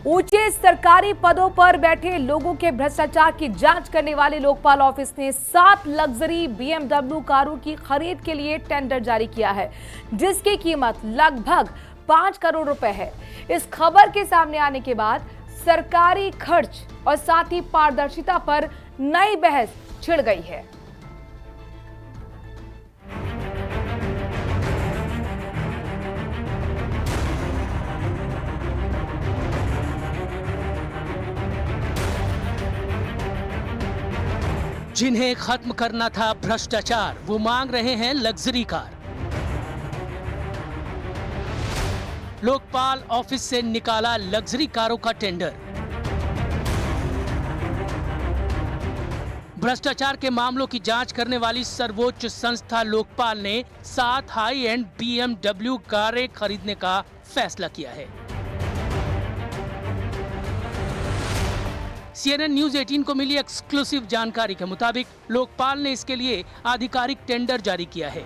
ऊंचे सरकारी पदों पर बैठे लोगों के भ्रष्टाचार की जांच करने वाले लोकपाल ऑफिस ने 7 लग्जरी BMW कारों की खरीद के लिए टेंडर जारी किया है, जिसकी कीमत लगभग 5 करोड़ रुपए है। इस खबर के सामने आने के बाद सरकारी खर्च और साथ ही पारदर्शिता पर नई बहस छिड़ गई है। जिन्हें खत्म करना था भ्रष्टाचार, वो मांग रहे हैं लग्जरी कार। लोकपाल ऑफिस से निकाला लग्जरी कारों का टेंडर। भ्रष्टाचार के मामलों की जांच करने वाली सर्वोच्च संस्था लोकपाल ने 7 हाई एंड BMW कारें खरीदने का फैसला किया है। CNN न्यूज 18 को मिली एक्सक्लूसिव जानकारी के मुताबिक लोकपाल ने इसके लिए आधिकारिक टेंडर जारी किया है।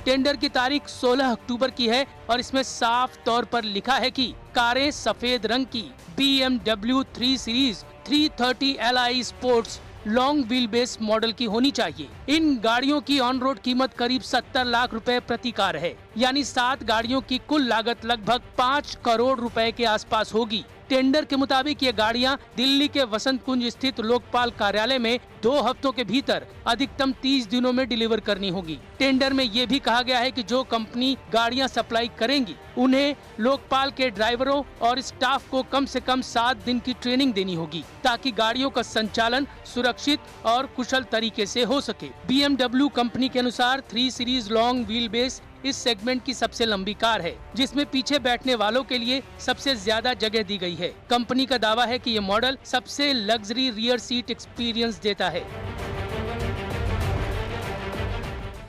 टेंडर की तारीख 16 अक्टूबर की है और इसमें साफ तौर पर लिखा है कि कारें सफेद रंग की BMW 3 series 330 Li sports long wheel base model की होनी चाहिए। इन गाड़ियों की ऑन रोड कीमत करीब 70 लाख रुपए प्रति कार है, यानी 7 गाड़ियों की कुल लागत लगभग 5 करोड़ रुपए के आसपास होगी। टेंडर के मुताबिक ये गाड़ियां दिल्ली के वसंत कुंज स्थित लोकपाल कार्यालय में 2 हफ्तों के भीतर अधिकतम 30 दिनों में डिलीवर करनी होगी। टेंडर में ये भी कहा गया है कि जो कंपनी गाड़ियां सप्लाई करेंगी, उन्हें लोकपाल के ड्राइवरों और स्टाफ को कम से कम 7 दिन की ट्रेनिंग देनी होगी, ताकि गाड़ियों का संचालन सुरक्षित और कुशल तरीके से हो सके। BMW कंपनी के अनुसार 3 सीरीज लॉन्ग व्हील बेस इस सेगमेंट की सबसे लंबी कार है, जिसमें पीछे बैठने वालों के लिए सबसे ज्यादा जगह दी गई है। कंपनी का दावा है कि ये मॉडल सबसे लग्जरी रियर सीट एक्सपीरियंस देता है।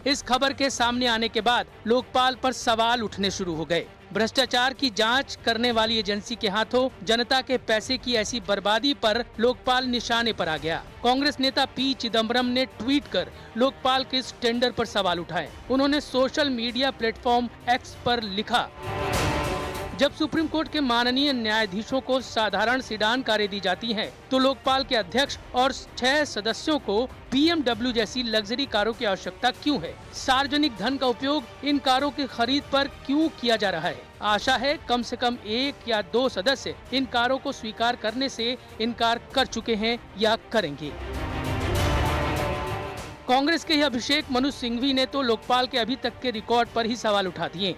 इस खबर के सामने आने के बाद लोकपाल पर सवाल उठने शुरू हो गए। भ्रष्टाचार की जांच करने वाली एजेंसी के हाथों जनता के पैसे की ऐसी बर्बादी पर लोकपाल निशाने पर आ गया। कांग्रेस नेता पी चिदम्बरम ने ट्वीट कर लोकपाल के इस टेंडर पर सवाल उठाए। उन्होंने सोशल मीडिया प्लेटफॉर्म एक्स पर लिखा, जब सुप्रीम कोर्ट के माननीय न्यायाधीशों को साधारण सीडान कारें दी जाती हैं, तो लोकपाल के अध्यक्ष और 6 सदस्यों को BMW जैसी लग्जरी कारों की आवश्यकता क्यों है? सार्वजनिक धन का उपयोग इन कारों की खरीद पर क्यों किया जा रहा है? आशा है कम से कम 1 या 2 सदस्य इन कारों को स्वीकार करने से इनकार कर चुके हैं या करेंगे। कांग्रेस के ही अभिषेक मनु सिंघवी ने तो लोकपाल के अभी तक के रिकॉर्ड पर ही सवाल उठा दिए।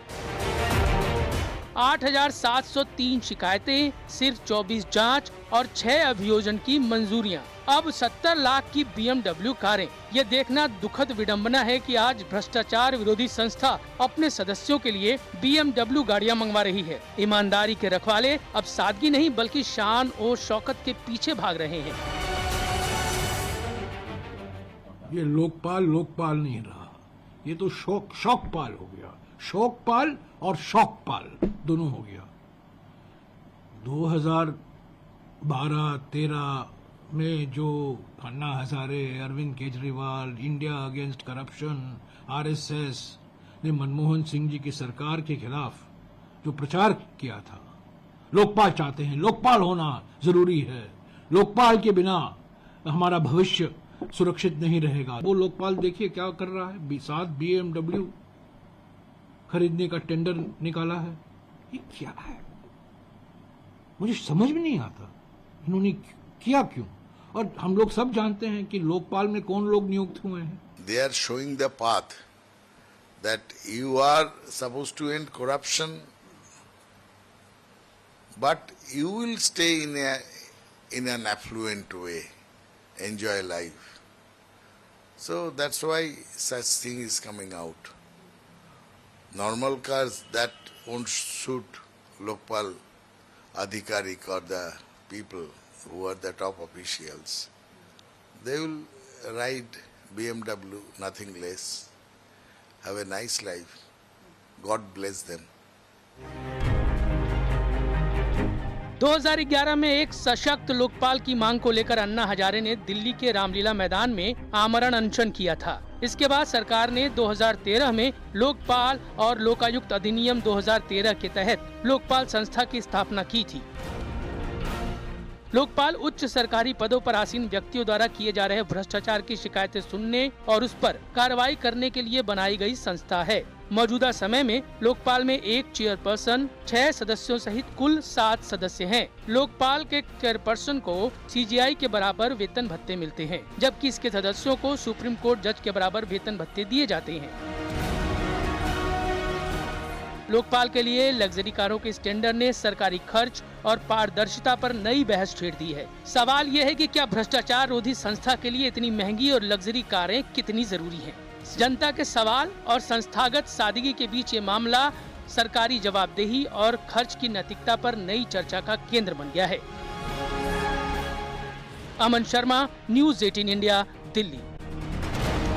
8,703 शिकायतें, सिर्फ 24 जांच और 6 अभियोजन की मंजूरियां। अब 70 लाख की BMW कारें। ये देखना दुखद विडंबना है कि आज भ्रष्टाचार विरोधी संस्था अपने सदस्यों के लिए BMW गाड़ियां मंगवा रही है। ईमानदारी के रखवाले अब सादगी नहीं बल्कि शान और शौकत के पीछे भाग रहे हैं। ये लोकपाल नहीं रहा, ये तो शौकपाल हो गया। शौकपाल और शौकपाल दोनों हो गया। 2012-13 में जो Anna Hazare, Arvind Kejriwal, India against corruption, RSS ने मनमोहन सिंह जी की सरकार के खिलाफ जो प्रचार किया था, लोकपाल चाहते हैं, लोकपाल होना जरूरी है, लोकपाल के बिना हमारा भविष्य सुरक्षित नहीं रहेगा। वो लोकपाल देखिए क्या कर रहा है, 7 BMW खरीदने का टेंडर निकाला है। ये क्या है, मुझे समझ में नहीं आता इन्होंने किया क्यों। और हम लोग सब जानते हैं कि लोकपाल में कौन लोग नियुक्त हुए हैं। They are showing the path that you are supposed to end corruption, but you will stay in an affluent way, enjoy life. So that's why such thing is coming out. Normal cars that won't suit Lokpal Adhikarik or the people who are the top officials. They will ride BMW, nothing less. Have a nice life. God bless them. 2011 में एक सशक्त लोकपाल की मांग को लेकर अन्ना हजारे ने दिल्ली के रामलीला मैदान में आमरण अनशन किया था। इसके बाद सरकार ने 2013 में लोकपाल और लोकायुक्त अधिनियम 2013 के तहत लोकपाल संस्था की स्थापना की थी। लोकपाल उच्च सरकारी पदों पर आसीन व्यक्तियों द्वारा किए जा रहे भ्रष्टाचार की शिकायतें सुनने और उस पर कार्रवाई करने के लिए बनाई गई संस्था है। मौजूदा समय में लोकपाल में एक चेयरपर्सन, 6 सदस्यों सहित कुल 7 सदस्य हैं। लोकपाल के चेयरपर्सन को सीजीआई के बराबर वेतन भत्ते मिलते हैं, जबकि इसके सदस्यों को सुप्रीम कोर्ट जज के बराबर वेतन भत्ते दिए जाते हैं। लोकपाल के लिए लग्जरी कारों के इस टेंडर ने सरकारी खर्च और पारदर्शिता पर नई बहस छेड़ दी है। सवाल ये है कि क्या भ्रष्टाचार रोधी संस्था के लिए इतनी महंगी और लग्जरी कारें कितनी जरूरी हैं? जनता के सवाल और संस्थागत सादगी के बीच ये मामला सरकारी जवाबदेही और खर्च की नैतिकता पर नई चर्चा का केंद्र बन गया है। अमन शर्मा, न्यूज़ 18 इंडिया, दिल्ली।